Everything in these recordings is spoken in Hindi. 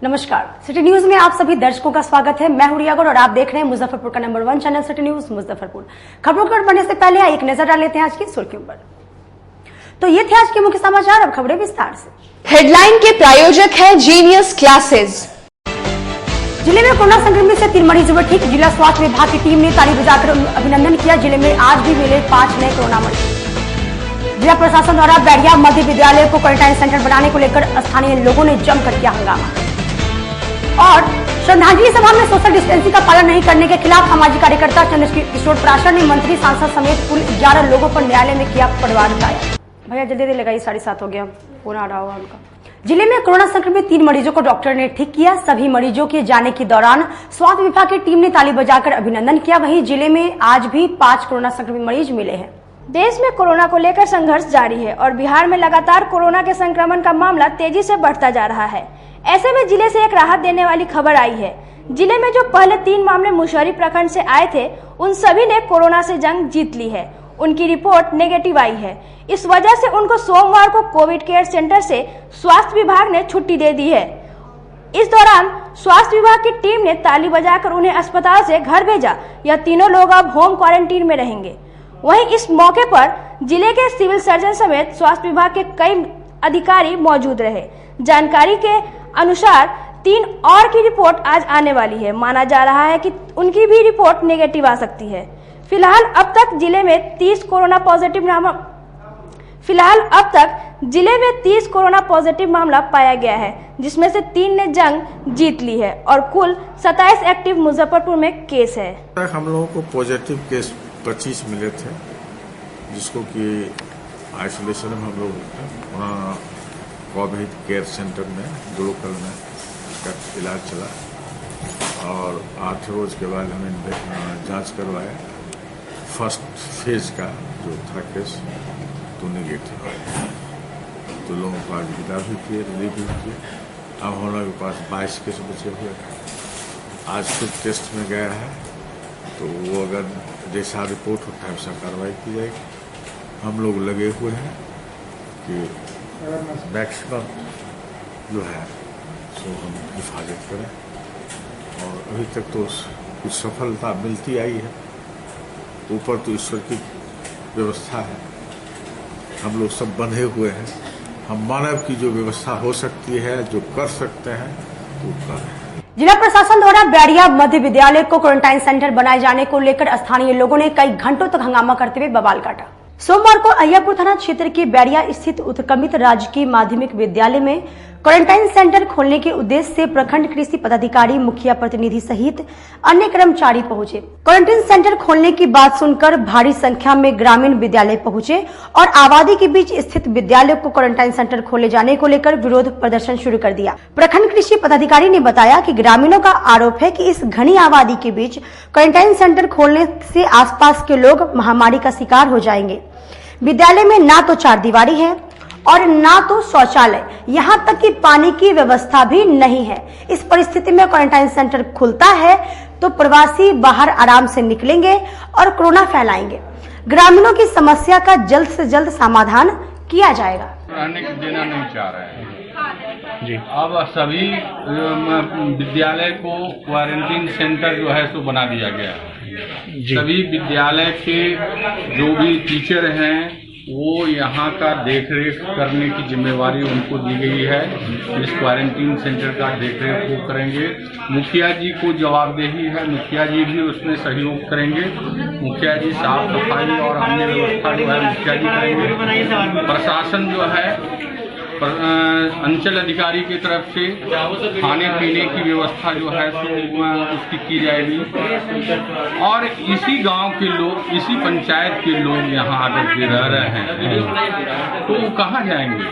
नमस्कार, सिटी न्यूज में आप सभी दर्शकों का स्वागत है। मैं हूं रिया गौड़ और आप देख रहे हैं मुजफ्फरपुर का number 1 channel city news Muzaffarpur. खबरों पर बढ़ने से पहले एक नजर डाल लेते हैं आज की सुर्खियों पर। तो ये थे आज के मुख्य समाचार, अब खबरें विस्तार से। हेडलाइन के प्रायोजक हैं जीनियस क्लासेस। जिले में कोरोना संक्रमित से 3 मरीज हुए ठीक। जिला स्वास्थ्य विभाग की टीम ने ताली बजाकर अभिनंदन किया। जिले में आज भी मिले 5 नए कोरोना मरीज। जिला प्रशासन द्वारा बैरिया मध्य विद्यालय को क्वारंटाइन सेंटर बनाने को लेकर स्थानीय लोगों ने जमकर किया हंगामा। और श्रद्धांजलि सभा में सोशल डिस्टेंसिंग का पालन नहीं करने के खिलाफ सामाजिक कार्यकर्ता चंद्रकिशोर प्राशर ने मंत्री सांसद समेत कुल 11 लोगों पर न्यायालय में किया परिवार दायर। भैया जल्दी लगाइए, 7:30 हो गया, पूरा आ रहा होगा उनका। जिले में कोरोना संक्रमित 3 मरीजों को डॉक्टर ने ठीक किया। सभी मरीजों के जाने के दौरान स्वास्थ्य विभाग की टीम ने ताली बजाकर अभिनंदन किया। वहीं जिले में आज भी 5 कोरोना संक्रमित मरीज मिले हैं। देश में कोरोना को लेकर संघर्ष जारी है और बिहार में लगातार कोरोना के संक्रमण का मामला तेजी से बढ़ता जा रहा है। ऐसे में जिले से एक राहत देने वाली खबर आई है। जिले में जो पहले 3 मामले मुशहरी प्रखंड से आए थे, उन सभी ने कोरोना से जंग जीत ली है। उनकी रिपोर्ट नेगेटिव आई है। इस वजह से उनको सोमवार को कोविड केयर सेंटर से स्वास्थ्य विभाग ने छुट्टी दे दी है। इस दौरान स्वास्थ्य विभाग की टीम ने ताली बजाकर उन्हें अस्पताल से घर भेजा। यह तीनों लोग अब होम क्वारंटीन में रहेंगे। वहीं इस मौके पर जिले के सिविल सर्जन समेत स्वास्थ्य विभाग के कई अधिकारी मौजूद रहे। जानकारी के अनुसार 3 और की रिपोर्ट आज आने वाली है। माना जा रहा है कि उनकी भी रिपोर्ट नेगेटिव आ सकती है। फिलहाल अब तक जिले में 30 कोरोना पॉजिटिव मामला पाया गया है, जिसमें से 3 ने जंग जीत ली है और कुल 27 एक्टिव मुजफ्फरपुर में केस है। हम लोगों को पॉजिटिव केस 25 मिले थे, जिसको कि आइसोलेशन में हम लोग कोविड केयर सेंटर में गुरुकुल में का इलाज चला और 8 रोज के बाद हमें जांच करवाया। फर्स्ट फेज का जो था केस तो नेगेटिव आया, तो लोगों को आज विदा भी किए, रिलीव भी किए। अब हम लोगों के पास 22 केस बचे हुए हैं। आज फिर टेस्ट में गया है, तो वो अगर जैसा रिपोर्ट होता है वैसा कार्रवाई की जाएगी। हम लोग लगे हुए हैं कि मैक्सिमम जो है सो हम हिफाजत करें और अभी तक तो कुछ सफलता मिलती आई है। ऊपर तो ईश्वर की व्यवस्था है, हम लोग सब बंधे हुए हैं। हम मानव की जो व्यवस्था हो सकती है, जो कर सकते हैं वो कर रहे हैं। जिला प्रशासन द्वारा बैरिया मध्य विद्यालय को क्वारंटाइन सेंटर बनाए जाने को लेकर स्थानीय लोगों ने कई घंटों तक हंगामा करते हुए बवाल काटा। सोमवार को अय्यापुर थाना क्षेत्र के बैरिया स्थित उत्क्रमित राजकीय माध्यमिक विद्यालय में क्वारंटाइन सेंटर खोलने के उद्देश्य से प्रखंड कृषि पदाधिकारी, मुखिया प्रतिनिधि सहित अन्य कर्मचारी पहुंचे। क्वारंटाइन सेंटर खोलने की बात सुनकर भारी संख्या में ग्रामीण विद्यालय पहुंचे और आबादी के बीच स्थित विद्यालय को क्वारंटाइन सेंटर खोले जाने को लेकर विरोध प्रदर्शन शुरू कर दिया। प्रखंड कृषि पदाधिकारी ने बताया कि ग्रामीणों का आरोप है कि इस घनी आबादी के बीच क्वारंटाइन सेंटर खोलने से आसपास के लोग महामारी का शिकार हो जाएंगे। विद्यालय में ना तो 4 दीवारी है और ना तो शौचालय, यहाँ तक कि पानी की व्यवस्था भी नहीं है। इस परिस्थिति में क्वारंटाइन सेंटर खुलता है तो प्रवासी बाहर आराम से निकलेंगे और कोरोना फैलाएंगे। ग्रामीणों की समस्या का जल्द से जल्द समाधान किया जाएगा। रहने देना नहीं चाह रहे हैं जी। अब सभी विद्यालय को क्वारंटीन सेंटर जो है सो बना दिया गया है। सभी विद्यालय के जो भी टीचर हैं वो यहाँ का देखरेख करने की जिम्मेवारी उनको दी गई है। इस क्वारंटीन सेंटर का देखरेख वो करेंगे। मुखिया जी को जवाबदेही है, मुखिया जी भी उसमें सहयोग करेंगे। मुखिया जी साफ सफाई और अन्य व्यवस्था जो है मुखिया जी करेंगे। प्रशासन जो है अंचल अधिकारी की तरफ से खाने पीने की व्यवस्था जो है तो उसकी की जाएगी और इसी गांव के लोग, इसी पंचायत के लोग यहाँ आकर के रह रहे हैं तो कहाँ जाएंगे।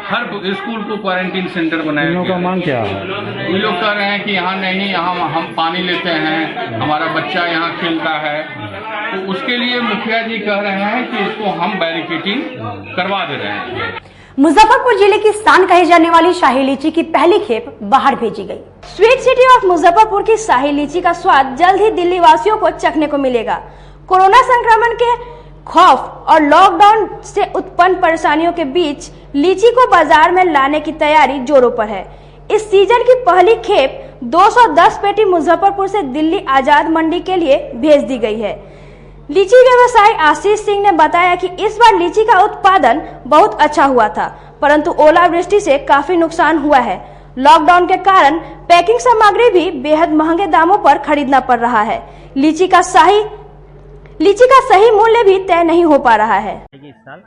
हर स्कूल को क्वारंटीन सेंटर बनाया गया। मांग क्या है? ये लोग कह रहे हैं कि यहाँ नहीं, यहाँ हम पानी लेते हैं, हमारा बच्चा यहाँ खेलता है, तो उसके लिए मुखिया जी कह रहे हैं कि इसको हम बैरिकेडिंग करवा दे रहे हैं। मुजफ्फरपुर जिले की शान कही जाने वाली शाही लीची की पहली खेप बाहर भेजी गई। स्वीट सिटी ऑफ मुजफ्फरपुर की शाही लीची का स्वाद जल्द ही दिल्ली वासियों को चखने को मिलेगा। कोरोना संक्रमण के खौफ और लॉकडाउन से उत्पन्न परेशानियों के बीच लीची को बाजार में लाने की तैयारी जोरों पर है। इस सीजन की पहली खेप 210 पेटी मुजफ्फरपुर से दिल्ली आजाद मंडी के लिए भेज दी गई है। लीची व्यवसायी आशीष सिंह ने बताया कि इस बार लीची का उत्पादन बहुत अच्छा हुआ था, परंतु ओलावृष्टि से काफी नुकसान हुआ है। लॉकडाउन के कारण पैकिंग सामग्री भी बेहद महंगे दामों पर खरीदना पड़ रहा है। लीची का सही मूल्य भी तय नहीं हो पा रहा है। इस साल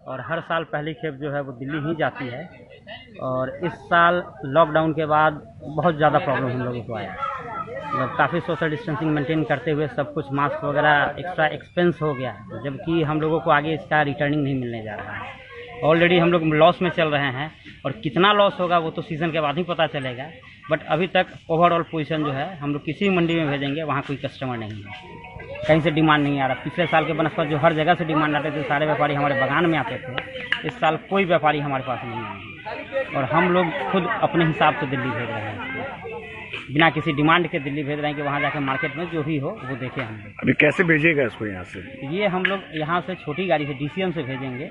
और हर साल पहली खेप जो है वो दिल्ली ही जाती है, और इस साल लॉकडाउन के बाद बहुत ज़्यादा प्रॉब्लम हम लोगों को आया। मतलब काफ़ी सोशल डिस्टेंसिंग मेंटेन करते हुए सब कुछ मास्क वगैरह एक्स्ट्रा एक्सपेंस हो गया, जबकि हम लोगों को आगे इसका रिटर्निंग नहीं मिलने जा रहा है। ऑलरेडी हम लोग लॉस में चल रहे हैं, और कितना लॉस होगा वो तो सीज़न के बाद ही पता चलेगा। बट अभी तक ओवरऑल पोजीशन जो है, हम लोग किसी मंडी में भेजेंगे वहाँ कोई कस्टमर नहीं है, कहीं से डिमांड नहीं आ रहा। पिछले साल के बनस्पत जो हर जगह से डिमांड आते थे, सारे व्यापारी हमारे बागान में आते थे। इस साल कोई व्यापारी हमारे पास नहीं आए, और हम लोग खुद अपने हिसाब से दिल्ली भेज रहे हैं, बिना किसी डिमांड के दिल्ली भेज रहे हैं कि वहाँ जाकर मार्केट में जो भी हो वो देखें हम लोग। अभी कैसे भेजिएगा इसको यहाँ से? ये हम लोग यहाँ से छोटी गाड़ी से DCM से भेजेंगे,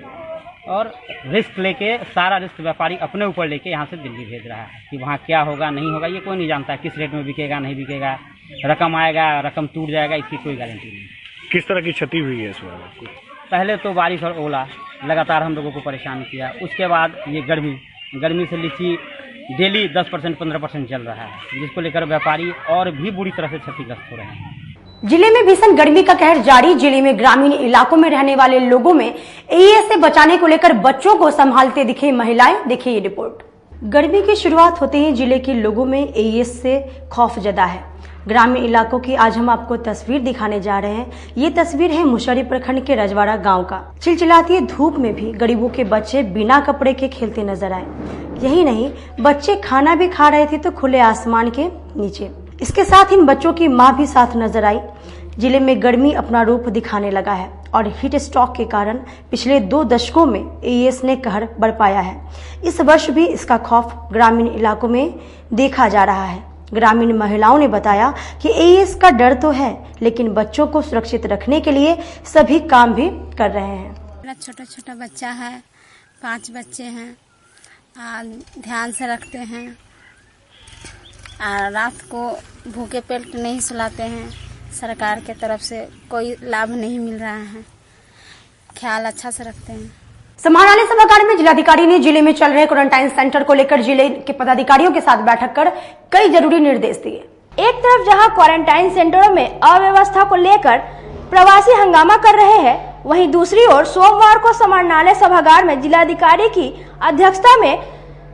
और रिस्क लेके, सारा रिस्क व्यापारी अपने ऊपर लेके यहाँ से दिल्ली भेज रहा है कि वहाँ क्या होगा नहीं होगा ये कोई नहीं जानता, किस रेट में बिकेगा नहीं बिकेगा, रकम आएगा रकम टूट जाएगा, इसकी कोई गारंटी नहीं। किस तरह की क्षति हुई है इस बार? पहले तो बारिश और ओला लगातार हम लोगों को परेशान किया, उसके बाद ये गर्मी से लीची डेली 10% 15% चल रहा है, जिसको लेकर व्यापारी और भी बुरी तरह से क्षतिग्रस्त हो रहे हैं। जिले में भीषण गर्मी का कहर जारी। जिले में ग्रामीण इलाकों में रहने वाले लोगों में एईएस से बचाने को लेकर बच्चों को संभालते दिखे महिलाएं। देखिए ये रिपोर्ट। गर्मी की शुरुआत होते ही जिले के लोगों में एईएस से खौफ जदा है। ग्रामीण इलाकों की आज हम आपको तस्वीर दिखाने जा रहे हैं। ये तस्वीर है मुशहरी प्रखंड के रजवाड़ा गांव का। चिलचिलाती धूप में भी गरीबों के बच्चे बिना कपड़े के खेलते नजर आए। यही नहीं, बच्चे खाना भी खा रहे थे तो खुले आसमान के नीचे। इसके साथ इन बच्चों की मां भी साथ नजर आई। जिले में गर्मी अपना रूप दिखाने लगा है, और हीट स्ट्रोक के कारण पिछले 2 दशकों में एईएस ने कहर बरपाया है। इस वर्ष भी इसका खौफ ग्रामीण इलाकों में देखा जा रहा है। ग्रामीण महिलाओं ने बताया कि एईएस का डर तो है, लेकिन बच्चों को सुरक्षित रखने के लिए सभी काम भी कर रहे हैं। मेरा छोटा छोटा बच्चा है, 5 बच्चे हैं, ध्यान से रखते हैं, रात को भूखे पेट नहीं सुलाते हैं। सरकार के तरफ से कोई लाभ नहीं मिल रहा है, ख्याल अच्छा से रखते हैं। समाहरणालय सभागार में जिलाधिकारी ने जिले में चल रहे क्वारंटाइन सेंटर को लेकर जिले के पदाधिकारियों के साथ बैठक कर कई जरूरी निर्देश दिए। एक तरफ जहां क्वारंटाइन सेंटरों में अव्यवस्था को लेकर प्रवासी हंगामा कर रहे हैं, वहीं दूसरी ओर सोमवार को समाहरणालय सभागार में जिलाधिकारी की अध्यक्षता में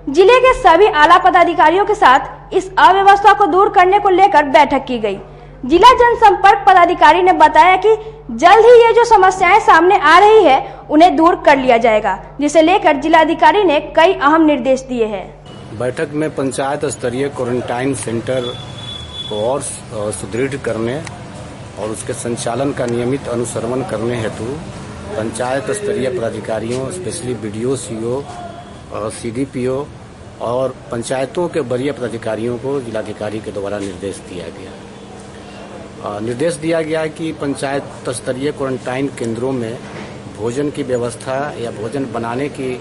जिले के सभी आला पदाधिकारियों के साथ इस अव्यवस्था को दूर करने को लेकर बैठक की गई। जिला जनसंपर्क पदाधिकारी ने बताया कि जल्द ही ये जो समस्याएं सामने आ रही है उन्हें दूर कर लिया जाएगा, जिसे लेकर जिलाधिकारी ने कई अहम निर्देश दिए हैं। बैठक में पंचायत स्तरीय क्वारंटाइन सेंटर को और सुदृढ़ करने और उसके संचालन का नियमित अनुश्रवण करने हेतु पंचायत स्तरीय पदाधिकारियों, स्पेशली BDO, CO, CDPO और पंचायतों के वरीय पदाधिकारियों को जिलाधिकारी के द्वारा निर्देश दिया गया। निर्देश दिया गया कि पंचायत स्तरीय क्वारंटाइन केंद्रों में भोजन की व्यवस्था या भोजन बनाने के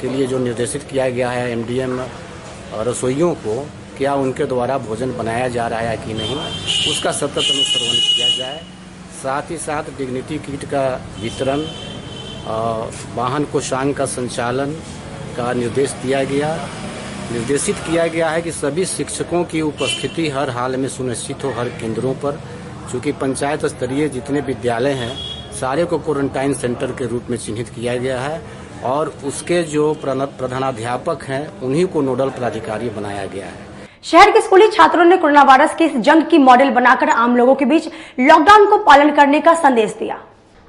लिए जो निर्देशित किया गया है MDM रसोइयों को, क्या उनके द्वारा भोजन बनाया जा रहा है कि नहीं, उसका सतत अनुश्रवण किया जाए। साथ ही साथ डिग्निटी किट का वितरण, वाहन कोषांग का संचालन का निर्देश दिया गया। निर्देशित किया गया है कि सभी शिक्षकों की उपस्थिति हर हाल में सुनिश्चित हो हर केंद्रों पर, चूँकि पंचायत स्तरीय जितने विद्यालय हैं सारे को क्वारंटाइन सेंटर के रूप में चिन्हित किया गया है, और उसके जो प्रधानाध्यापक हैं उन्हीं को नोडल पदाधिकारी बनाया गया है। शहर के स्कूली छात्रों ने कोरोना वायरस के इस जंग की मॉडल बनाकर आम लोगों के बीच लॉकडाउन को पालन करने का संदेश दिया।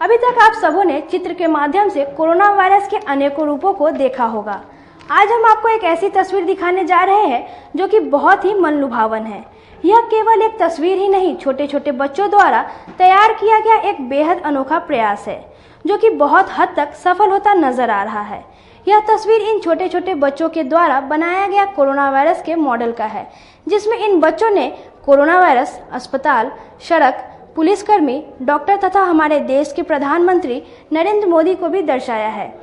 अभी तक आप सबों ने चित्र के माध्यम से कोरोना वायरस के अनेकों रूपों को देखा होगा। आज हम आपको एक ऐसी तस्वीर दिखाने जा रहे हैं जो कि बहुत ही मन लुभावन है। यह केवल एक तस्वीर ही नहीं, छोटे छोटे बच्चों द्वारा तैयार किया गया एक बेहद अनोखा प्रयास है, जो कि बहुत हद तक सफल होता नजर आ रहा है। यह तस्वीर इन छोटे छोटे बच्चों के द्वारा बनाया गया कोरोना वायरस के मॉडल का है, जिसमें इन बच्चों ने कोरोना वायरस, अस्पताल, सड़क, पुलिसकर्मी, डॉक्टर तथा हमारे देश के प्रधानमंत्री नरेंद्र मोदी को भी दर्शाया है।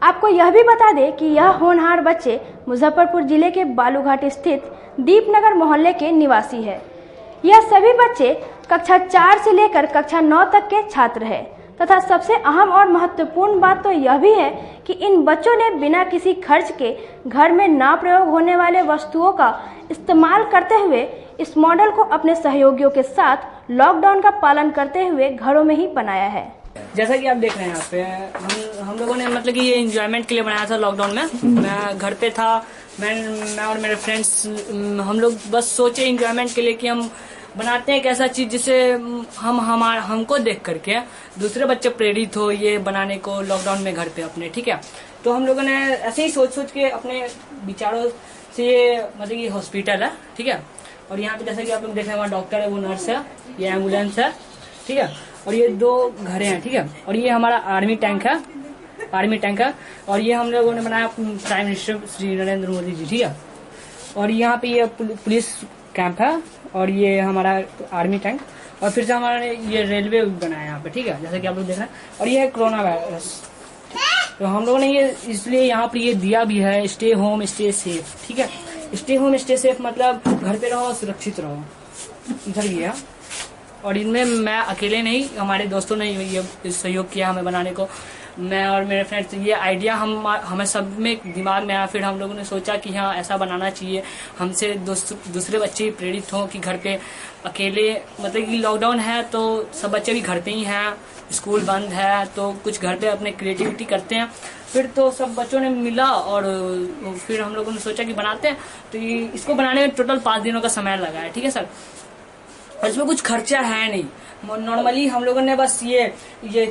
आपको यह भी बता दें कि यह होनहार बच्चे मुजफ्फरपुर जिले के बालूघाट स्थित दीपनगर मोहल्ले के निवासी है। यह सभी बच्चे कक्षा 4 से लेकर कक्षा 9 तक के छात्र हैं तथा सबसे अहम और महत्वपूर्ण बात तो यह भी है कि इन बच्चों ने बिना किसी खर्च के घर में ना प्रयोग होने वाले वस्तुओं का इस्तेमाल करते हुए इस मॉडल को अपने सहयोगियों के साथ लॉकडाउन का पालन करते हुए घरों में ही बनाया है। जैसा कि आप देख रहे हैं यहाँ पे हम लोगों ने मतलब कि ये एंजॉयमेंट के लिए बनाया था लॉकडाउन में। मैं घर पे था, मैं और मेरे फ्रेंड्स हम लोग बस सोचे एंजॉयमेंट के लिए कि हम बनाते हैं एक ऐसा चीज जिससे हमको देख करके दूसरे बच्चे प्रेरित हो ये बनाने को लॉकडाउन में घर पे अपने। ठीक है, तो हम लोगों ने ऐसे ही सोच के अपने विचारों से ये मतलब ये हॉस्पिटल है। ठीक है, और यहाँ पे जैसा कि आप लोग देख रहे हैं वहाँ डॉक्टर है, वो नर्स है, ये एम्बुलेंस है। ठीक है, और ये 2 घरें हैं। ठीक है, और ये हमारा आर्मी टैंक है और ये हम लोगों ने बनाया प्राइम मिनिस्टर श्री नरेंद्र मोदी जी। ठीक है, और यहाँ पे ये पुलिस कैंप है और ये हमारा आर्मी टैंक और फिर से हमारा ये रेलवे बनाया यहाँ पे। ठीक है, जैसा कि आप लोग देख रहे हैं, और ये है कोरोना वायरस। तो हम लोगों ने ये इसलिए यहाँ पे ये दिया भी है, स्टे होम स्टे सेफ। ठीक है, स्टे होम स्टे सेफ मतलब घर पे रहो सुरक्षित रहो, इधर गया। और इनमें मैं अकेले नहीं, हमारे दोस्तों ने ये सहयोग किया हमें बनाने को। मैं और मेरे फ्रेंड्स ये आइडिया हमें सब में दिमाग में आया। फिर हम लोगों ने सोचा कि हाँ ऐसा बनाना चाहिए, हमसे दूसरे बच्चे प्रेरित हों कि घर पे अकेले मतलब कि लॉकडाउन है तो सब बच्चे भी घर पे ही हैं, स्कूल बंद है तो कुछ घर पे अपने क्रिएटिविटी करते हैं। फिर तो सब बच्चों ने मिला और फिर हम लोगों ने सोचा कि बनाते हैं। तो इसको बनाने में टोटल 5 दिनों का समय लगा है। ठीक है सर, और इसमें कुछ खर्चा है नहीं। नॉर्मली हम लोगों ने बस ये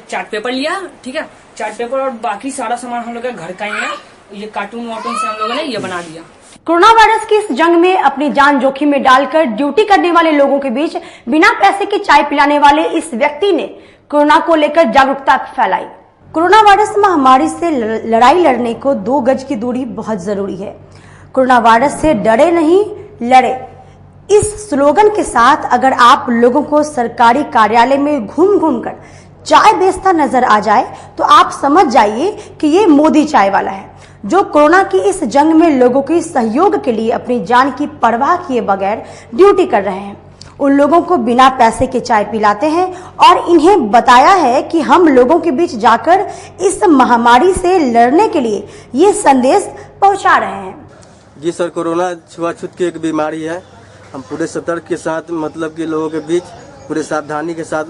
चार्ट पेपर लिया। ठीक है, चार्ट पेपर और बाकी सारा सामान हम लोग का घर का ही है। ये कार्टून वार्टून से हम लोगों ने ये बना दिया। कोरोना वायरस की इस जंग में अपनी जान जोखिम में डालकर ड्यूटी करने वाले लोगों के बीच बिना पैसे की चाय पिलाने वाले इस व्यक्ति ने कोरोना को लेकर जागरूकता फैलाई। कोरोना वायरस महामारी से लड़ाई लड़ने को 2 गज की दूरी बहुत जरूरी है। कोरोना वायरस से डरे नहीं लड़े, इस स्लोगन के साथ अगर आप लोगों को सरकारी कार्यालय में घूम घूम कर चाय बेचता नजर आ जाए तो आप समझ जाइए कि ये मोदी चाय वाला है, जो कोरोना की इस जंग में लोगों के सहयोग के लिए अपनी जान की परवाह किए बगैर ड्यूटी कर रहे हैं। उन लोगों को बिना पैसे के चाय पिलाते हैं और इन्हें बताया है कि हम लोगों के बीच जाकर इस महामारी से लड़ने के लिए ये संदेश पहुंचा रहे हैं। जी सर, कोरोना छुआछूत की एक बीमारी है। हम पूरे सतर्क के साथ मतलब कि लोगों के बीच पूरे सावधानी के साथ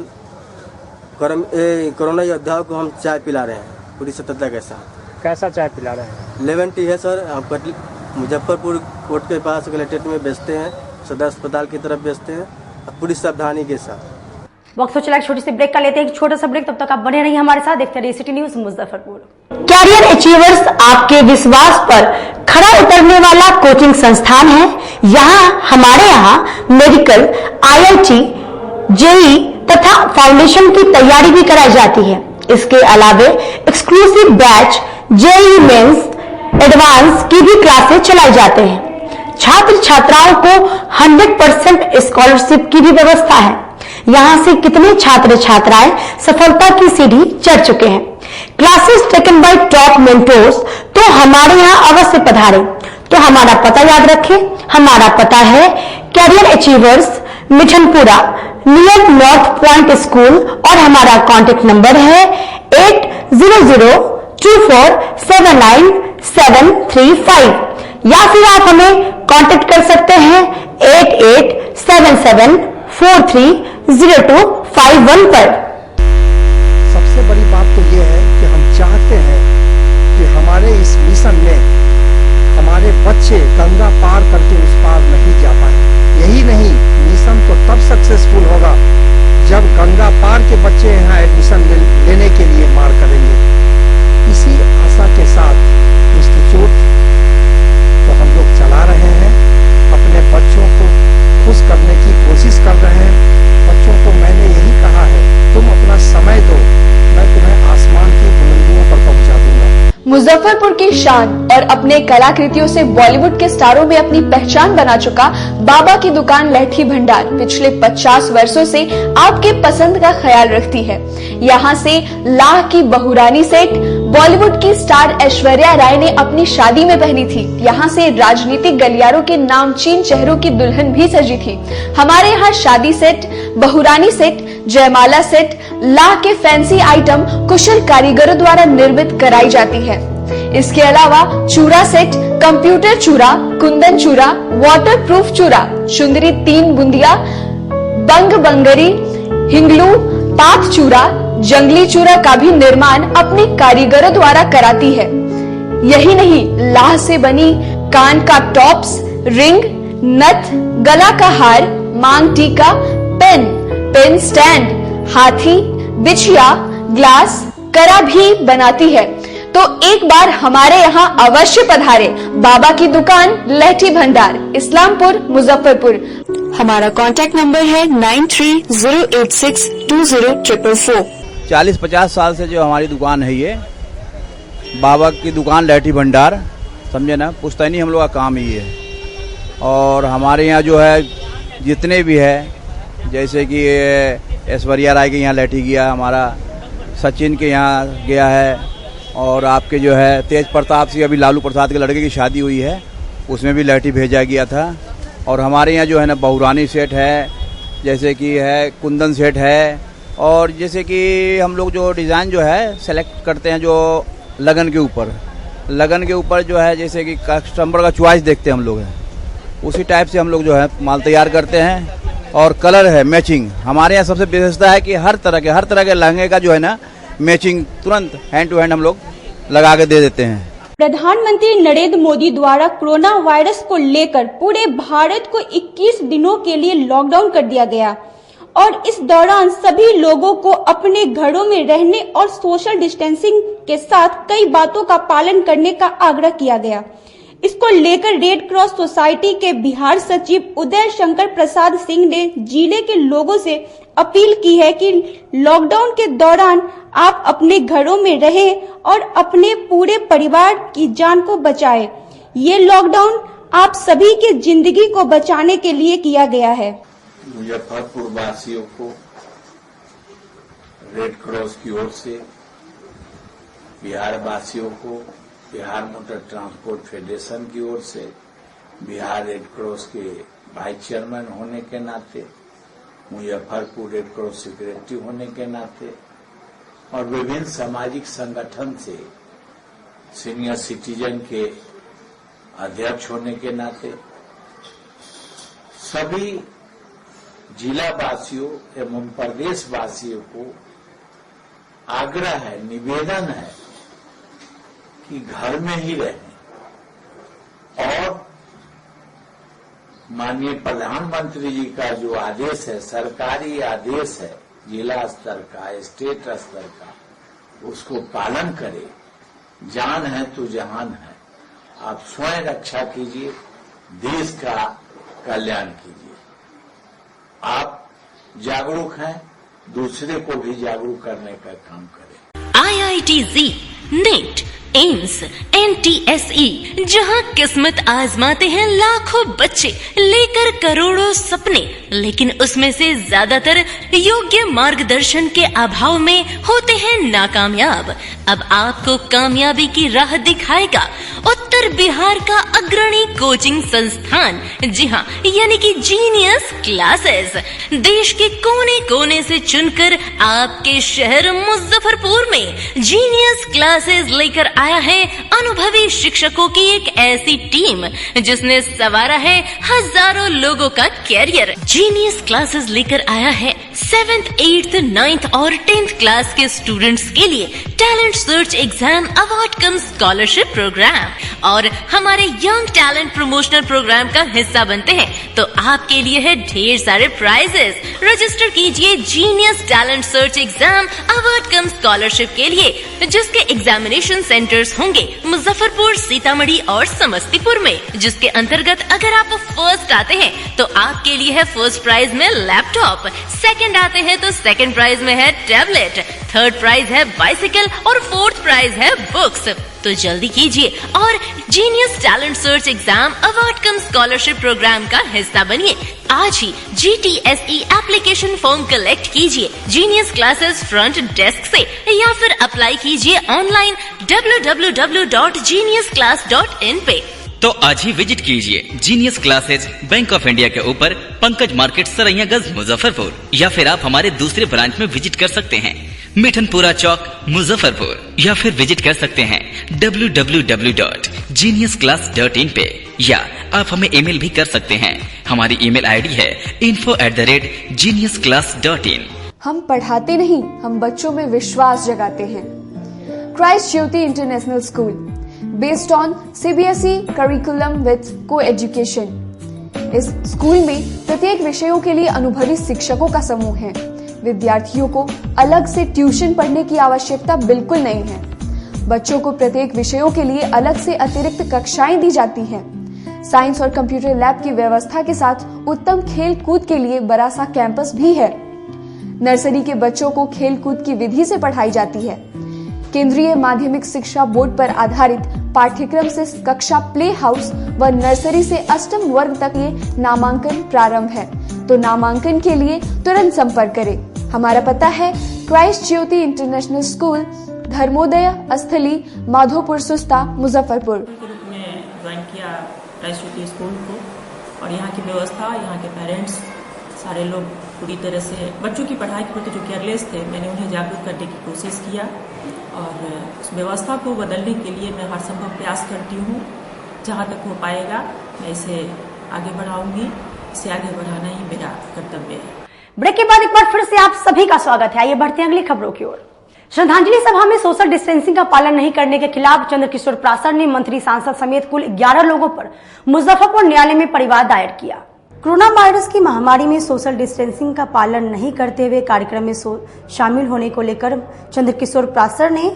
कोरोना योद्धाओं को हम चाय पिला रहे हैं पूरी सतर्कता के साथ। कैसा चाय पिला रहे हैं? लेमन टी है सर, हम मुजफ्फरपुर कोर्ट के पास कलेक्ट्रेट में बेचते हैं, सदर अस्पताल की तरफ बेचते हैं पूरी सावधानी के साथ। वक्त हो चला एक छोटी सी ब्रेक का लेते हैं, एक छोटा सा ब्रेक। तब तक आप बने रहिए हमारे साथ, देखते रहिए city news Muzaffarpur. Career Achievers आपके विश्वास पर खरा उतरने वाला कोचिंग संस्थान है। हमारे यहाँ मेडिकल, IIT, JEE तथा फाउंडेशन की तैयारी भी कराई जाती है। इसके अलावे exclusive batch JEE mains advance की भी क्लासेस चलाई जाते हैं। छात्र छात्राओं को 100% स्कॉलरशिप की भी व्यवस्था है। यहाँ से कितने छात्र छात्राएं सफलता की सीढ़ी चढ़ चुके हैं। Classes taken by top mentors, तो हमारे यहाँ अवश्य पधारें। तो हमारा पता याद रखें, हमारा पता है Career Achievers, Mithanpura, near North Point School और हमारा कॉन्टेक्ट नंबर है 8002479735 या फिर आप हमें कांटेक्ट कर सकते हैं 8877430251 पर। सबसे बड़ी बात तो ये है कि हम चाहते हैं कि हमारे इस मिशन में हमारे बच्चे गंगा पार करके उस पार नहीं जा पाए। यही नहीं, मिशन तो तब सक्सेसफुल होगा जब गंगा पार के बच्चे यहाँ एडमिशन लेने के लिए मार करेंगे। इसी आशा के साथ इंस्टीट्यूट तो हम लोग चला रहे हैं, अपने बच्चों को खुश करने की कोशिश कर रहे हैं। बच्चों को मैंने यही कहा है, तुम अपना समय दो, मैं तुम्हें आसमान की बुलंदियों पर पहुंचा दूंगा। मुजफ्फरपुर की शान और अपने कलाकृतियों से बॉलीवुड के स्टारों में अपनी पहचान बना चुका बाबा की दुकान लहठी भंडार पिछले 50 वर्षों से आपके पसंद का ख्याल रखती है। यहाँ से लाह की बहुरानी सेट, बॉलीवुड की स्टार ऐश्वर्या राय ने अपनी शादी में पहनी थी। यहाँ से राजनीतिक गलियारों के नामचीन चेहरों की दुल्हन भी सजी थी। हमारे यहाँ शादी सेट, बहुरानी सेट, जयमाला सेट, लाह के फैंसी आइटम कुशल कारीगरों द्वारा निर्मित कराई जाती है। इसके अलावा चूड़ा सेट, कंप्यूटर चूड़ा, कुंदन चूड़ा, वाटरप्रूफ चूड़ा, चुंदरी 3 बुंदिया, बंग बंगरी, हिंगलू, पाक चूड़ा, जंगली चूड़ा का भी निर्माण अपने कारीगरों द्वारा कराती है। यही नहीं, लाह से बनी कान का टॉप्स, रिंग, नथ, गला का हार, मांग टीका, पेन स्टैंड, हाथी, बिछिया, ग्लास, कड़ा भी बनाती है। तो एक बार हमारे यहाँ अवश्य पधारे। बाबा की दुकान लहठी भंडार, इस्लामपुर, मुजफ्फरपुर। हमारा कांटेक्ट नंबर है 9308620444। 40-50 साल से जो हमारी दुकान है, ये बाबा की दुकान लहठी भंडार, समझे ना, पुश्तैनी हम लोग का काम ही है। और हमारे यहाँ जो है जितने भी है, जैसे कि ऐश्वर्या राय के यहाँ लहठी गया, हमारा सचिन के यहाँ गया है, और आपके जो है तेज प्रताप सिंह, अभी लालू प्रसाद के लड़के की शादी हुई है, उसमें भी लहठी भेजा गया था। और हमारे यहाँ जो है ना बहुरानी सेट है, जैसे कि है कुंदन सेट है, और जैसे कि हम लोग जो डिज़ाइन जो है सेलेक्ट करते हैं जो लगन के ऊपर जो है, जैसे कि कस्टमर का चॉइस देखते हैं हम लोग हैं, उसी टाइप से हम लोग जो है माल तैयार करते हैं। और कलर है मैचिंग, हमारे यहाँ सबसे विशेषता है कि हर तरह के लहंगे का जो है ना मैचिंग तुरंत हैंड टू हैंड हम लोग लगा के दे देते हैं। प्रधानमंत्री नरेंद्र मोदी द्वारा कोरोना वायरस को लेकर पूरे भारत को 21 दिनों के लिए लॉकडाउन कर दिया गया और इस दौरान सभी लोगों को अपने घरों में रहने और सोशल डिस्टेंसिंग के साथ कई बातों का पालन करने का आग्रह किया गया। इसको लेकर रेड क्रॉस सोसाइटी के बिहार सचिव उदय शंकर प्रसाद सिंह ने जिले के लोगों से अपील की है कि लॉकडाउन के दौरान आप अपने घरों में रहें और अपने पूरे परिवार की जान को बचाएं। ये लॉकडाउन आप सभी की जिंदगी को बचाने के लिए किया गया है। मुजफ्फरपुर वासियों को रेड क्रॉस की ओर से, बिहार वासियों को बिहार मोटर ट्रांसपोर्ट फेडरेशन की ओर से, बिहार रेड क्रॉस के वाइस चेयरमैन होने के नाते, मुजफ्फरपुर रेड क्रॉस सेक्रेटरी होने के नाते और विभिन्न सामाजिक संगठन से सीनियर सिटीजन के अध्यक्ष होने के नाते सभी जिला वासियों एवं प्रदेश वासियों को आग्रह है, निवेदन है कि घर में ही रहें और माननीय प्रधानमंत्री जी का जो आदेश है, सरकारी आदेश है, जिला स्तर का, स्टेट स्तर का, उसको पालन करें। जान है तो जहान है। आप स्वयं रक्षा कीजिए, देश का कल्याण कीजिए। आप जागरूक हैं, दूसरे को भी जागरूक करने का काम करें। IITZ, NEET, एम्स, NTSE, जहां किस्मत आजमाते हैं लाखों बच्चे, लेकर करोड़ों सपने, लेकिन उसमें से ज्यादातर योग्य मार्गदर्शन के अभाव में होते हैं नाकामयाब। अब आपको कामयाबी की राह दिखाएगा उत्तर बिहार का अग्रणी कोचिंग संस्थान, जी हाँ, यानी कि जीनियस क्लासेस। देश के कोने कोने से चुनकर आपके शहर मुजफ्फरपुर में जीनियस क्लासेस लेकर आया है अनुभवी शिक्षकों की एक ऐसी टीम जिसने संवारा है हजारों लोगों का कैरियर। जीनियस क्लासेस लेकर आया है 7th, 8th, 9th और 10th क्लास के स्टूडेंट्स के लिए talent search exam, award cum scholarship programme और हमारे यंग टैलेंट प्रमोशनल प्रोग्राम का हिस्सा बनते हैं तो आपके लिए है ढेर सारे प्राइजेस। रजिस्टर कीजिए genius talent search exam, award cum scholarship के लिए, जिसके एग्जामिनेशन सेंटर्स होंगे मुजफ्फरपुर, सीतामढ़ी और समस्तीपुर में, जिसके अंतर्गत अगर आप फर्स्ट आते हैं तो तो आपके लिए है फर्स्ट प्राइज में लैपटॉप, सेकंड आते हैं तो सेकंड प्राइज में है टैबलेट, थर्ड प्राइज है बाइसिकल और फोर्थ प्राइज है बुक्स। तो जल्दी कीजिए और genius talent search exam award cum scholarship programme का हिस्सा बनिए। आज ही GTSE एप्लीकेशन फॉर्म कलेक्ट कीजिए जीनियस क्लासेस फ्रंट डेस्क से या फिर अप्लाई कीजिए ऑनलाइन www.geniusclass.in पे। तो आज ही विजिट कीजिए genius classes bank of India के ऊपर पंकज मार्केट सरैयागंज मुजफ्फरपुर, या फिर आप हमारे दूसरे ब्रांच में विजिट कर सकते हैं मिठनपुरा चौक मुजफ्फरपुर, या फिर विजिट कर सकते हैं www.geniusclass.in पे, या आप हमें ईमेल भी कर सकते हैं। हमारी ईमेल आईडी है info@geniusclass.in। हम पढ़ाते नहीं, हम बच्चों में विश्वास जगाते हैं। Christ Jyoti international school based on CBSE curriculum with co-education. इस स्कूल में प्रत्येक विषयों के लिए अनुभवी शिक्षकों का समूह है। विद्यार्थियों को अलग से ट्यूशन पढ़ने की आवश्यकता बिल्कुल नहीं है। बच्चों को प्रत्येक विषयों के लिए अलग से अतिरिक्त कक्षाएं दी जाती हैं। साइंस और कंप्यूटर लैब की व्यवस्था के साथ उत्तम खेल कूद के लिए बड़ा सा कैंपस भी है। नर्सरी के बच्चों को खेल कूद की विधि से पढ़ाई जाती है। केंद्रीय माध्यमिक शिक्षा बोर्ड पर आधारित पाठ्यक्रम से कक्षा प्ले हाउस व नर्सरी से अष्टम वर्ग तक ये नामांकन प्रारंभ है। तो नामांकन के लिए तुरंत संपर्क करें। हमारा पता है Christ Jyoti international school, Dharmodaya स्थली, माधोपुर सुस्ता, मुजफ्फरपुर। ग्रुप में ज्वाइन किया क्राइस्ट ज्योति स्कूल को, और यहाँ की व्यवस्था, यहाँ के पेरेंट्स सारे लोग पूरी तरह से बच्चों की पढ़ाई के प्रति जो केयरलेस थे, मैंने उन्हें जागरूक करने की कोशिश किया और उस व्यवस्था को बदलने के लिए मैं हर संभव प्रयास करती हूँ। जहाँ तक हो पाएगा मैं इसे आगे बढ़ाऊंगी। इसे आगे बढ़ाना ही मेरा कर्तव्य है। ब्रेक के बाद एक बार फिर से आप सभी का स्वागत है। आइए बढ़ते हैं अगली खबरों की ओर। श्रद्धांजलि सभा में सोशल डिस्टेंसिंग का पालन नहीं करने के खिलाफ चंद्रकिशोर प्रासर ने मंत्री, सांसद समेत कुल 11 लोगों पर मुजफ्फरपुर न्यायालय में परिवाद दायर किया। कोरोना वायरस की महामारी में सोशल डिस्टेंसिंग का पालन नहीं करते हुए कार्यक्रम में शामिल होने को लेकर चंद्रकिशोर प्रासर ने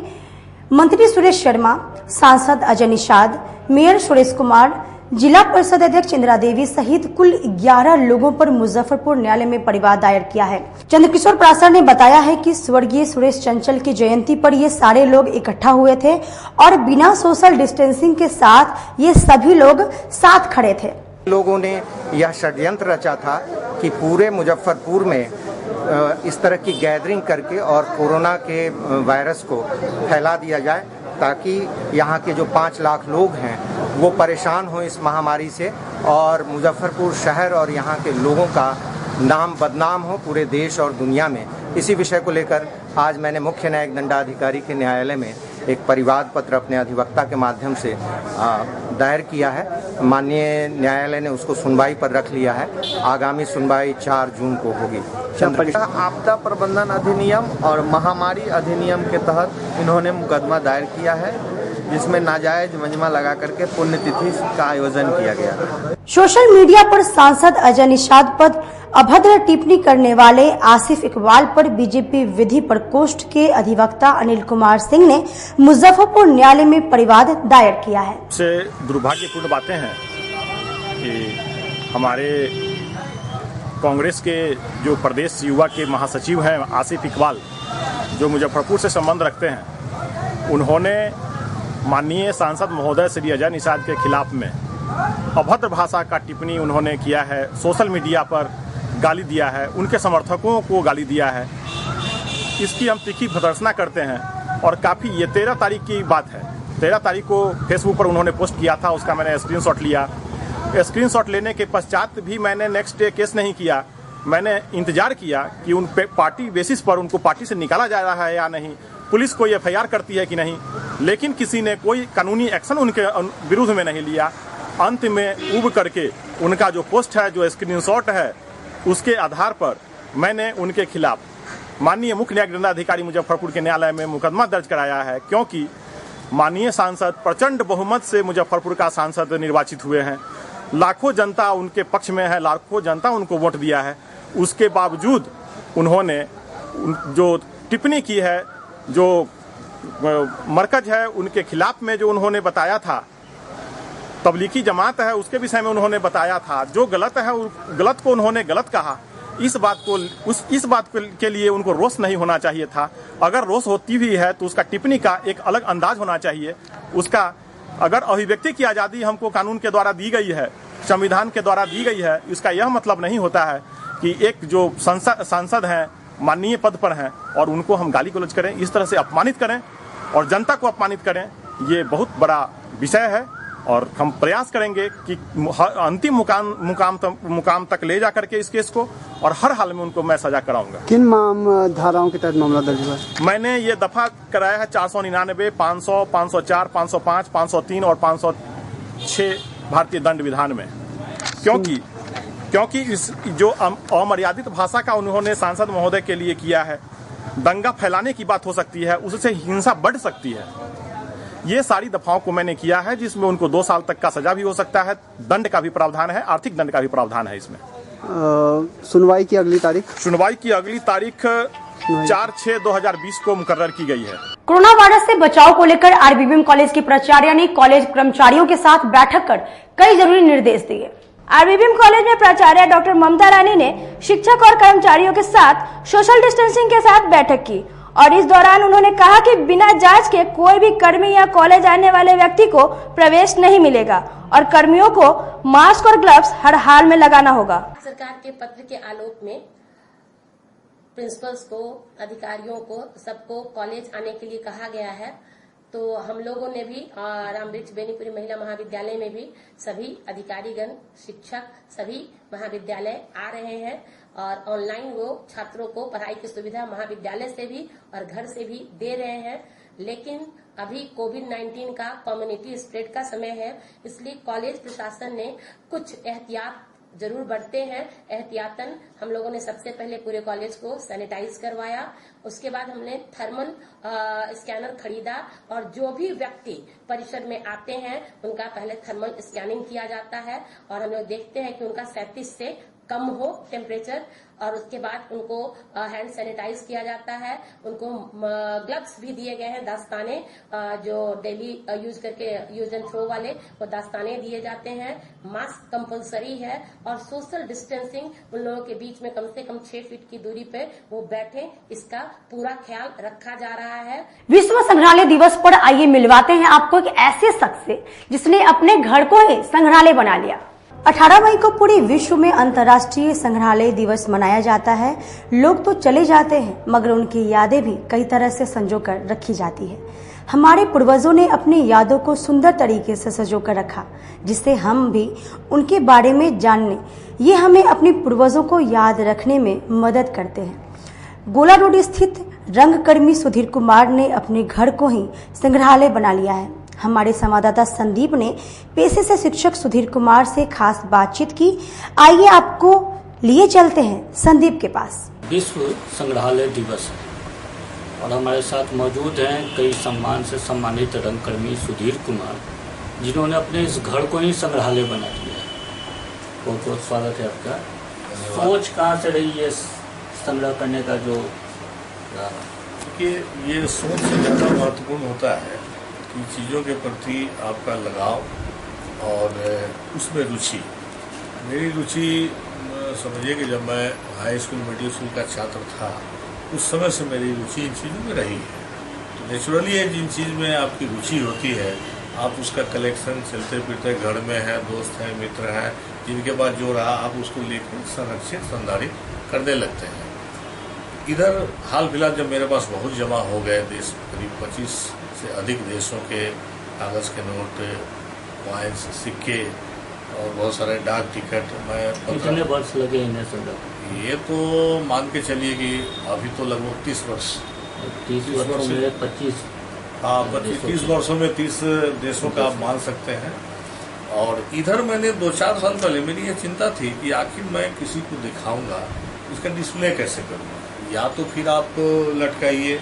मंत्री सुरेश शर्मा, सांसद अजय निषाद, मेयर सुरेश कुमार, जिला परिषद अध्यक्ष इंदिरा देवी सहित कुल 11 लोगों पर मुजफ्फरपुर न्यायालय में परिवाद दायर किया है। चंद्रकिशोर प्रासर ने बताया है कि स्वर्गीय सुरेश चंचल की जयंती पर ये सारे लोग इकट्ठा हुए थे और बिना सोशल डिस्टेंसिंग के साथ ये सभी लोग साथ खड़े थे। लोगों ने यह षड्यंत्र रचा था कि पूरे मुजफ्फरपुर में इस तरह की गैदरिंग करके और कोरोना के वायरस को फैला दिया जाए, ताकि यहाँ के जो 5 लाख लोग हैं वो परेशान हो इस महामारी से और मुजफ्फरपुर शहर और यहाँ के लोगों का नाम बदनाम हो पूरे देश और दुनिया में। इसी विषय को लेकर आज मैंने मुख्य न्यायिक दंडाधिकारी के न्यायालय में एक परिवाद पत्र अपने अधिवक्ता के माध्यम से दायर किया है। माननीय न्यायालय ने उसको सुनवाई पर रख लिया है। आगामी सुनवाई 4 जून को होगी। आपदा प्रबंधन अधिनियम और महामारी अधिनियम के तहत इन्होंने मुकदमा दायर किया है, जिसमें नाजायज मजमा लगा करके पुण्यतिथि का आयोजन किया गया। सोशल मीडिया पर सांसद अजय निषाद पर अभद्र टिप्पणी करने वाले आसिफ इकबाल पर बीजेपी विधि प्रकोष्ठ के अधिवक्ता अनिल कुमार सिंह ने मुजफ्फरपुर न्यायालय में परिवाद दायर किया है। से दुर्भाग्यपूर्ण बातें हैं कि हमारे कांग्रेस के जो प्रदेश युवा के महासचिव हैं आसिफ इकबाल, जो मुजफ्फरपुर से संबंध रखते हैं, उन्होंने माननीय सांसद महोदय श्री अजय निषाद के खिलाफ में अभद्र भाषा का टिप्पणी उन्होंने किया है। सोशल मीडिया पर गाली दिया है, उनके समर्थकों को गाली दिया है। इसकी हम तीखी भर्त्सना करते हैं और काफ़ी ये 13 तारीख की बात है। 13 तारीख को फेसबुक पर उन्होंने पोस्ट किया था, उसका मैंने स्क्रीनशॉट लिया। स्क्रीनशॉट लेने के पश्चात भी मैंने नेक्स्ट डे केस नहीं किया। मैंने इंतजार किया कि उन पे पार्टी बेसिस पर उनको पार्टी से निकाला जा रहा है या नहीं, पुलिस कोई FIR करती है कि नहीं, लेकिन किसी ने कोई कानूनी एक्शन उनके विरुद्ध में नहीं लिया। अंत में उब करके उनका जो पोस्ट है, जो स्क्रीनशॉट है, उसके आधार पर मैंने उनके खिलाफ माननीय मुख्य न्यायिक दंडाधिकारी मुजफ्फरपुर के न्यायालय में मुकदमा दर्ज कराया है, क्योंकि माननीय सांसद प्रचंड बहुमत से मुजफ्फरपुर का सांसद निर्वाचित हुए हैं। लाखों जनता उनके पक्ष में है, लाखों जनता उनको वोट दिया है। उसके बावजूद उन्होंने जो टिप्पणी की है, जो मरकज है उनके खिलाफ में जो उन्होंने बताया था तबलीगी जमात है उसके विषय में उन्होंने बताया था। जो गलत है गलत को उन्होंने गलत कहा। इस बात के लिए उनको रोष नहीं होना चाहिए था। अगर रोष होती भी है तो उसका टिप्पणी का एक अलग अंदाज होना चाहिए। उसका अगर अभिव्यक्ति की आज़ादी हमको कानून के द्वारा दी गई है, संविधान के द्वारा दी गई है, इसका यह मतलब नहीं होता है कि एक जो सांसद हैं, माननीय पद पर हैं और उनको हम गाली गलौज करें, इस तरह से अपमानित करें और जनता को अपमानित करें। ये बहुत बड़ा विषय है और हम प्रयास करेंगे कि अंतिम मुकाम तक ले जा करके इस केस को, और हर हाल में उनको मैं सजा कराऊंगा। किन धाराओं के तहत मामला दर्ज हुआ है? मैंने ये दफा कराया है 499, 500, 504, 505, 503 और 506 भारतीय दंड विधान में, क्योंकि इस जो अमर्यादित भाषा का उन्होंने सांसद महोदय के लिए किया है, दंगा फैलाने की बात हो सकती है, उससे हिंसा बढ़ सकती है। ये सारी दफाओं को मैंने किया है जिसमें उनको 2 साल तक का सजा भी हो सकता है, दंड का भी प्रावधान है, आर्थिक दंड का भी प्रावधान है इसमें। सुनवाई की अगली तारीख? सुनवाई की अगली तारीख 4/6/2020 को मुकर्रर की गई है। कोरोना वायरस से बचाव को लेकर आरबीबीएम कॉलेज की प्राचार्य ने कॉलेज कर्मचारियों के साथ बैठक कर कई जरूरी निर्देश दिए। आरबीबीएम कॉलेज में प्राचार्य डॉक्टर ममता रानी ने शिक्षक और कर्मचारियों के साथ सोशल डिस्टेंसिंग के साथ बैठक की और इस दौरान उन्होंने कहा कि बिना जांच के कोई भी कर्मी या कॉलेज आने वाले व्यक्ति को प्रवेश नहीं मिलेगा और कर्मियों को मास्क और ग्लव्स हर हाल में लगाना होगा। सरकार के पत्र के आलोक में प्रिंसिपल्स को, अधिकारियों को, सबको कॉलेज आने के लिए कहा गया है। तो हम लोगों ने भी रामवृक्ष बेनीपुरी महिला महाविद्यालय में भी सभी अधिकारीगण, शिक्षक सभी महाविद्यालय आ रहे हैं और ऑनलाइन वो छात्रों को पढ़ाई की सुविधा महाविद्यालय से भी और घर से भी दे रहे हैं। लेकिन अभी कोविड-19 का कम्युनिटी स्प्रेड का समय है, इसलिए कॉलेज प्रशासन ने कुछ एहतियात जरूर बरते हैं। एहतियातन हम लोगों ने सबसे पहले पूरे कॉलेज को सैनिटाइज करवाया, उसके बाद हमने थर्मल स्कैनर खरीदा और जो भी व्यक्ति परिसर में आते हैं उनका पहले थर्मल स्कैनिंग किया जाता है और हम लोग देखते हैं कि उनका 37 से कम हो टेम्परेचर और उसके बाद उनको हैंड सैनिटाइज किया जाता है। उनको ग्लव्स भी दिए गए हैं, दस्ताने जो डेली यूज एंड थ्रो वाले वो दस्ताने दिए जाते हैं। मास्क कंपलसरी है और सोशल डिस्टेंसिंग उन लोगों के बीच में कम से कम 6 फीट की दूरी पे वो बैठे, इसका पूरा ख्याल रखा जा रहा है। विश्व संग्रहालय दिवस पर आइए मिलवाते हैं आपको एक ऐसे शख्स से जिसने अपने घर को ही संग्रहालय बना लिया। 18 मई को पूरे विश्व में अंतर्राष्ट्रीय संग्रहालय दिवस मनाया जाता है। लोग तो चले जाते हैं मगर उनकी यादें भी कई तरह से संजो कर रखी जाती है। हमारे पूर्वजों ने अपनी यादों को सुंदर तरीके से संजो कर रखा, जिससे हम भी उनके बारे में जानने, ये हमें अपने पूर्वजों को याद रखने में मदद करते हैं। गोला रोड स्थित रंगकर्मी सुधीर कुमार ने अपने घर को ही संग्रहालय बना लिया है। हमारे संवाददाता संदीप ने पेशे से शिक्षक सुधीर कुमार से खास बातचीत की। आइए आपको लिए चलते हैं संदीप के पास। विश्व संग्रहालय दिवस है और हमारे साथ मौजूद हैं कई सम्मान से सम्मानित रंगकर्मी सुधीर कुमार, जिन्होंने अपने इस घर को ही संग्रहालय बना दिया है। बहुत बहुत स्वागत है आपका। सोच कहाँ से रही है संग्रह करने का? जो कि ये सोच से ज़्यादा महत्वपूर्ण होता है कि चीज़ों के प्रति आपका लगाव और उसमें रुचि। मेरी रुचि समझिए कि जब मैं हाई स्कूल मिडिल स्कूल का छात्र था उस समय से मेरी रुचि इन चीज़ों में रही है। तो नेचुरली है, जिन चीज़ में आपकी रुचि होती है आप उसका कलेक्शन चलते फिरते घर में है, दोस्त हैं, मित्र हैं, जिनके पास जो रहा आप उसको लेकर संरक्षित संधारित करने लगते हैं। इधर हाल फिलहाल जब मेरे पास बहुत जमा हो गए, देश करीब 25 से अधिक देशों के कागज़ के नोट, कॉइन्स, सिक्के और बहुत सारे डाक टिकट, मैं कितने वर्ष लगे इन्हें संग्रह? ये तो मान के चलिए कि अभी तो लगभग 30 वर्ष। 30 वर्षों में 25, हाँ 30 वर्षों में 30 देशों का आप मान सकते हैं। और इधर मैंने 2-4 साल पहले मेरी ये चिंता थी कि आखिर मैं किसी को दिखाऊंगा, इसका डिस्प्ले कैसे करूँगा। या तो फिर आप लटकाइए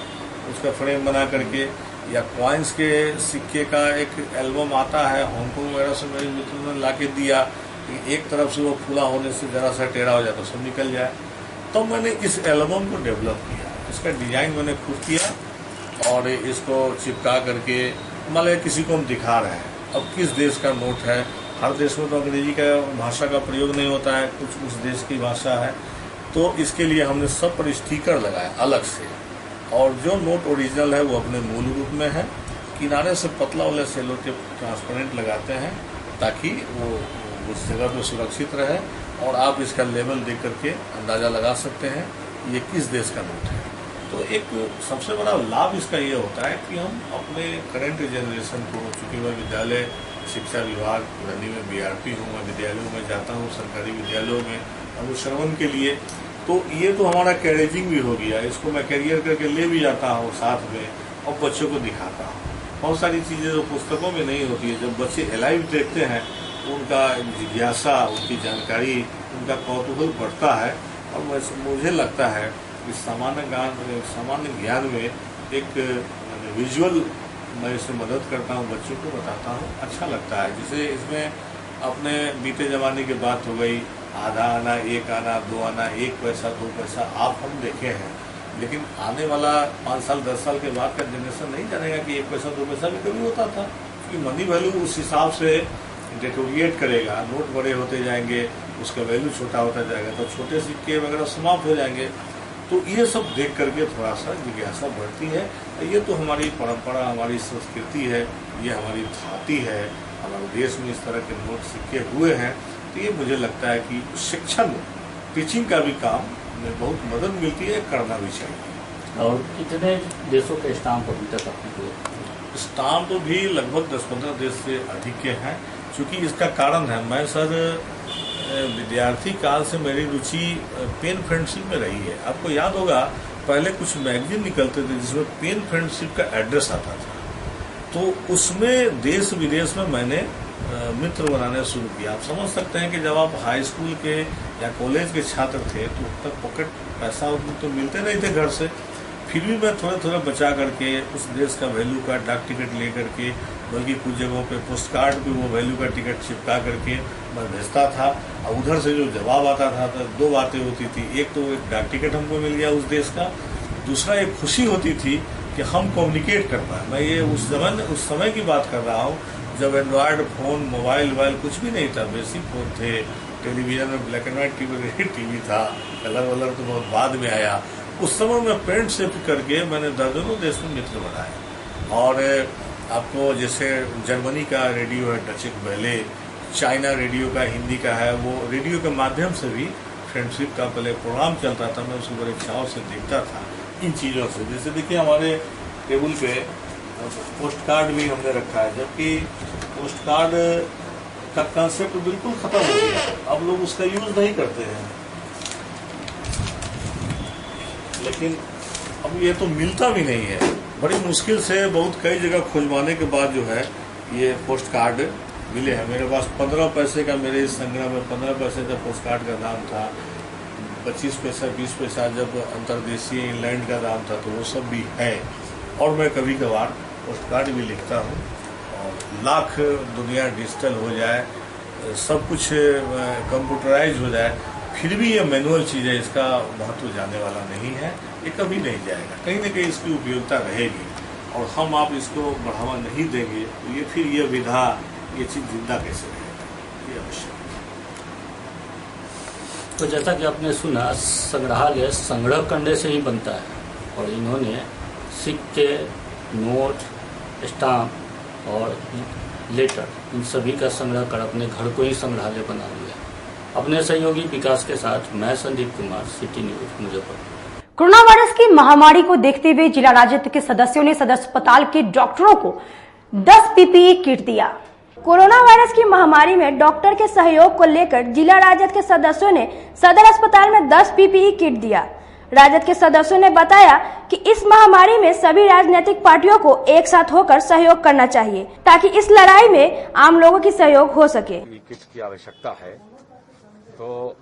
उसका फ्रेम बना करके, या कॉइन्स के सिक्के का एक एल्बम आता है हांगकांग वगैरह से मेरे मित्रों ने ला के दिया, एक तरफ से वो फूला होने से ज़रा सा टेढ़ा हो जाए तो सब निकल जाए। तो मैंने इस एल्बम को डेवलप किया, इसका डिज़ाइन मैंने खुद किया और इसको चिपका करके मान लिया किसी को हम दिखा रहे हैं अब किस देश का नोट है। हर देश में तो अंग्रेजी का भाषा का प्रयोग नहीं होता है, कुछ उस देश की भाषा है, तो इसके लिए हमने सब पर स्टिकर लगाया अलग से। और जो नोट ओरिजिनल है वो अपने मूल रूप में है, किनारे से पतला वाले सेलो टेप ट्रांसपेरेंट लगाते हैं ताकि वो उस जगह पे सुरक्षित रहे और आप इसका लेवल देख करके अंदाज़ा लगा सकते हैं ये किस देश का नोट है। तो एक सबसे बड़ा लाभ इसका ये होता है कि हम अपने करंट जनरेशन को, चूँकि मैं विद्यालय शिक्षा विभाग रनी में BRP हूँ, मैं विद्यालयों में जाता हूँ, सरकारी विद्यालयों में अनुश्रवण के लिए, तो ये तो हमारा कैरेजिंग भी हो गया, इसको मैं कैरियर करके ले भी जाता हूँ साथ में और बच्चों को दिखाता हूँ। बहुत सारी चीज़ें जो पुस्तकों में नहीं होती है, जब बच्चे लाइव देखते हैं उनका जिज्ञासा, उनकी जानकारी, उनका कौतूहल बढ़ता है और मुझे लगता है कि सामान्य ज्ञान में एक विजुअल मैं इसमें मदद करता हूँ, बच्चों को बताता हूँ, अच्छा लगता है। जैसे इसमें अपने बीते ज़माने की बात हो गई, आधा आना, एक आना, दो आना, 1 पैसा 2 पैसा आप हम देखे हैं, लेकिन आने वाला 5 साल 10 साल के बाद का जनरेशन नहीं जानेगा कि 1 पैसा 2 पैसा भी कभी होता था, क्योंकि मनी वैल्यू उस हिसाब से डेटोरिएट करेगा, नोट बड़े होते जाएंगे, उसका वैल्यू छोटा होता जाएगा, तो छोटे सिक्के वगैरह समाप्त हो जाएंगे। तो ये सब देख करके थोड़ा सा जिज्ञासा बढ़ती है। ये तो हमारी परंपरा, हमारी संस्कृति है, ये हमारी धाती है, हमारे देश में इस तरह के नोट सिक्के हुए हैं। तो ये मुझे लगता है कि शिक्षण, टीचिंग का भी काम में बहुत मदद मिलती है, करना भी चाहिए। और कितने देशों के स्टाम्प अभी तक अपने को? स्टाम्प भी लगभग 10-15 देश से अधिक के हैं। चूँकि इसका कारण है, मैं सर विद्यार्थी काल से मेरी रुचि पेन फ्रेंडशिप में रही है। आपको याद होगा पहले कुछ मैगजीन निकलते थे जिसमें पेन फ्रेंडशिप का एड्रेस आता था, तो उसमें देश विदेश में मैंने मित्र बनाने शुरू किया। आप समझ सकते हैं कि जब आप हाई स्कूल के या कॉलेज के छात्र थे तो उस तक पॉकेट पैसा तो मिलते नहीं थे घर से, फिर भी मैं थोड़ा बचा करके उस देश का वैल्यू का डाक टिकट ले करके, बल्कि कुछ जगहों पे पोस्ट कार्ड पे वो वैल्यू का टिकट चिपका करके मैं भेजता था। और उधर से जो जवाब आता था तो 2 बातें होती थी, एक तो एक डाक टिकट हमको मिल गया उस देश का, दूसरा एक खुशी होती थी कि हम कम्युनिकेट कर पाए। मैं ये उस समय की बात कर रहा हूँ जब एंड्रॉयड फोन, मोबाइल कुछ भी नहीं था, बेसिक फोन थे, टेलीविजन में ब्लैक एंड व्हाइट टीवी था, कलर वलर तो बहुत बाद में आया। उस समय मैं फ्रेंडशिप करके मैंने दर्जनों देश में मित्र बनाए। और आपको जैसे जर्मनी का रेडियो है डचिक वेले, चाइना रेडियो का हिंदी का है, वो रेडियो के माध्यम से भी फ्रेंडशिप का पहले प्रोग्राम चलता था, मैं उसको बड़े चाव से देखता था इन चीज़ों से। जैसे देखिए हमारे टेबल पे पोस्ट कार्ड भी हमने रखा है, जबकि पोस्ट कार्ड का कंसेप्ट बिल्कुल खत्म हो गया, अब लोग उसका यूज नहीं करते हैं। लेकिन अब ये तो मिलता भी नहीं है, बड़ी मुश्किल से बहुत कई जगह खोजवाने के बाद जो है ये पोस्ट कार्ड मिले हैं। मेरे पास 15 पैसे का, मेरे इस संग्रह में 15 पैसे का पोस्ट कार्ड का दाम था, 25 पैसा 20 पैसा जब अंतर्देशीय इंग्लैंड का दाम था, तो वो सब भी है। और मैं कभी कभार पोस्ट कार्ड भी लिखता हूँ। और लाख दुनिया डिजिटल हो जाए, सब कुछ कंप्यूटराइज हो जाए, फिर भी ये मैनुअल चीज़ है, इसका महत्व जाने वाला नहीं है, ये कभी नहीं जाएगा। कहीं ना कहीं इसकी उपयोगिता रहेगी और हम आप इसको बढ़ावा नहीं देंगे तो ये फिर ये विधा, ये चीज़ जिंदा कैसे रहेगा, ये आवश्यक। तो जैसा कि आपने सुना, संग्रहालय संग्रह करने से ही बनता है और इन्होंने सिक्के, नोट, स्टाम्प और लेटर, इन सभी का संग्रह कर अपने घर को ही संग्रहालय बना लिया। अपने सहयोगी विकास के साथ मैं Sandeep Kumar, city news Muzaffarpur. Corona virus की महामारी को देखते हुए जिला राजद के सदस्यों ने सदर अस्पताल के डॉक्टरों को 10 PPE किट दिया। कोरोना वायरस की महामारी में डॉक्टर के सहयोग को लेकर जिला राजद के सदस्यों ने सदर अस्पताल में 10 PPE किट दिया। राजद के सदस्यों ने बताया कि इस महामारी में सभी राजनीतिक पार्टियों को एक साथ होकर सहयोग करना चाहिए ताकि इस लड़ाई में आम लोगों की सहयोग हो सके। किट की आवश्यकता है तो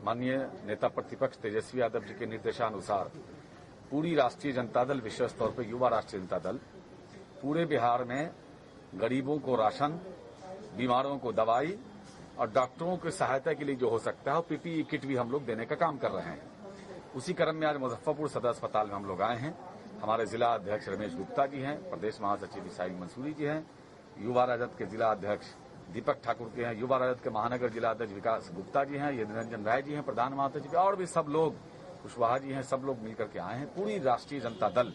माननीय नेता प्रतिपक्ष तेजस्वी यादव जी के निर्देशानुसार पूरी राष्ट्रीय जनता दल, विशेष तौर पर युवा राष्ट्रीय जनता दल, पूरे बिहार में गरीबों को राशन, बीमारों को दवाई और डॉक्टरों की सहायता के लिए जो हो सकता है PPE किट भी हम लोग देने का काम कर रहे हैं। उसी क्रम में आज मुजफ्फरपुर सदर अस्पताल में हम लोग आए हैं। हमारे जिला अध्यक्ष रमेश गुप्ता जी हैं, प्रदेश महासचिव ईसाई मंसूरी जी हैं युवा राजद के जिला अध्यक्ष दीपक ठाकुर के हैं, युवा राजद के महानगर जिला अध्यक्ष विकास गुप्ता जी हैं, ये निरंजन राय जी हैं, प्रधान महासचिव और भी सब लोग, कुशवाहा जी हैं, सब लोग मिलकर के आए हैं। पूरी राष्ट्रीय जनता दल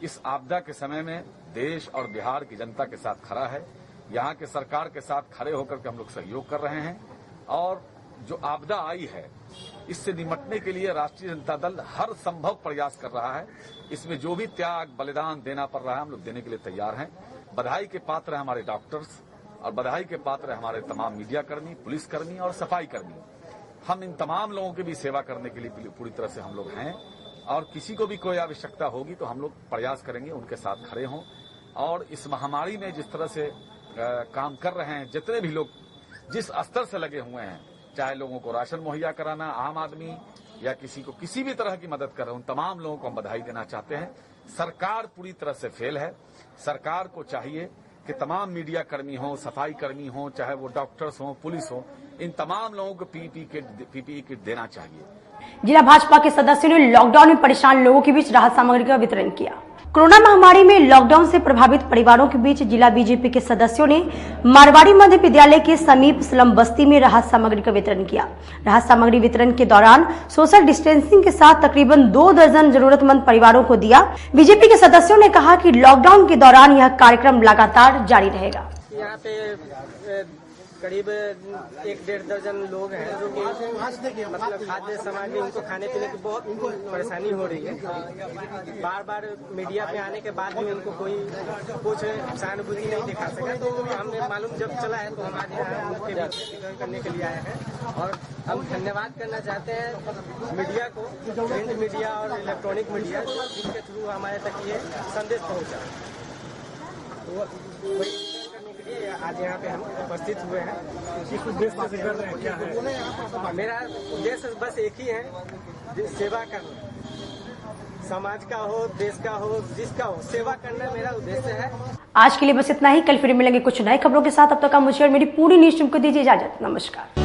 इस आपदा के समय में देश और बिहार की जनता के साथ खड़ा है। यहाँ के सरकार के साथ खड़े होकर के हम लोग सहयोग कर रहे हैं और जो आपदा आई है इससे निपटने के लिए राष्ट्रीय जनता दल हर संभव प्रयास कर रहा है। इसमें जो भी त्याग बलिदान देना पड़ रहा है हम लोग देने के लिए तैयार हैं। बधाई के पात्र हैं हमारे डॉक्टर्स और बधाई के पात्र हैं हमारे तमाम मीडियाकर्मी, पुलिसकर्मी और सफाई कर्मी। हम इन तमाम लोगों की भी सेवा करने के लिए पूरी तरह से हम लोग हैं और किसी को भी कोई आवश्यकता होगी तो हम लोग प्रयास करेंगे उनके साथ खड़े हों। और इस महामारी में जिस तरह से काम कर रहे हैं जितने भी लोग जिस स्तर से लगे हुए हैं, चाहे लोगों को राशन मुहैया कराना, आम आदमी या किसी को किसी भी तरह की मदद कर रहे हैं, उन तमाम लोगों को हम बधाई देना चाहते हैं। सरकार पूरी तरह से फेल है। सरकार को चाहिए कि तमाम मीडिया कर्मी हों, सफाई कर्मी हों, चाहे वो डॉक्टर्स हों, पुलिस हों, इन तमाम लोगों को पीपीई किट देना चाहिए। जिला भाजपा के सदस्यों ने लॉकडाउन में परेशान लोगों के बीच राहत सामग्री का वितरण किया। कोरोना महामारी में लॉकडाउन से प्रभावित परिवारों के बीच जिला बीजेपी के सदस्यों ने मारवाड़ी मध्य विद्यालय के समीप स्लम बस्ती में राहत सामग्री का वितरण किया। राहत सामग्री वितरण के दौरान सोशल डिस्टेंसिंग के साथ तकरीबन 2 दर्जन जरूरतमंद परिवारों को दिया। बीजेपी के सदस्यों ने कहा कि लॉकडाउन के दौरान यह कार्यक्रम लगातार जारी रहेगा। यहाँ पे करीब 1-1.5 दर्जन लोग हैं जो कि मतलब खाद्य सामग्री, उनको खाने पीने की बहुत परेशानी हो रही है। बार बार मीडिया पे आने के बाद भी उनको कोई कुछ सहानुभूति नहीं दिखा सका, तो हमें मालूम जब चला है तो हमारे यहाँ उनके वितरण करने के लिए आए हैं। और हम धन्यवाद करना चाहते हैं मीडिया को, प्रिंट मीडिया और इलेक्ट्रॉनिक मीडिया, जिनके थ्रू हमारे तक ये संदेश पहुँचा। आज यहाँ पे हम उपस्थित हुए हैं। किस उद्देश्य से कर रहे हैं, क्या है? मेरा उद्देश्य बस एक ही है, सेवा करना। समाज का हो, देश का हो, जिसका हो, सेवा करना मेरा उद्देश्य है। आज के लिए बस इतना ही। कल फिर मिलेंगे कुछ नई खबरों के साथ। अब तक मुझे और मेरी पूरी न्यूज़ टीम को दीजिए इजाजत। नमस्कार।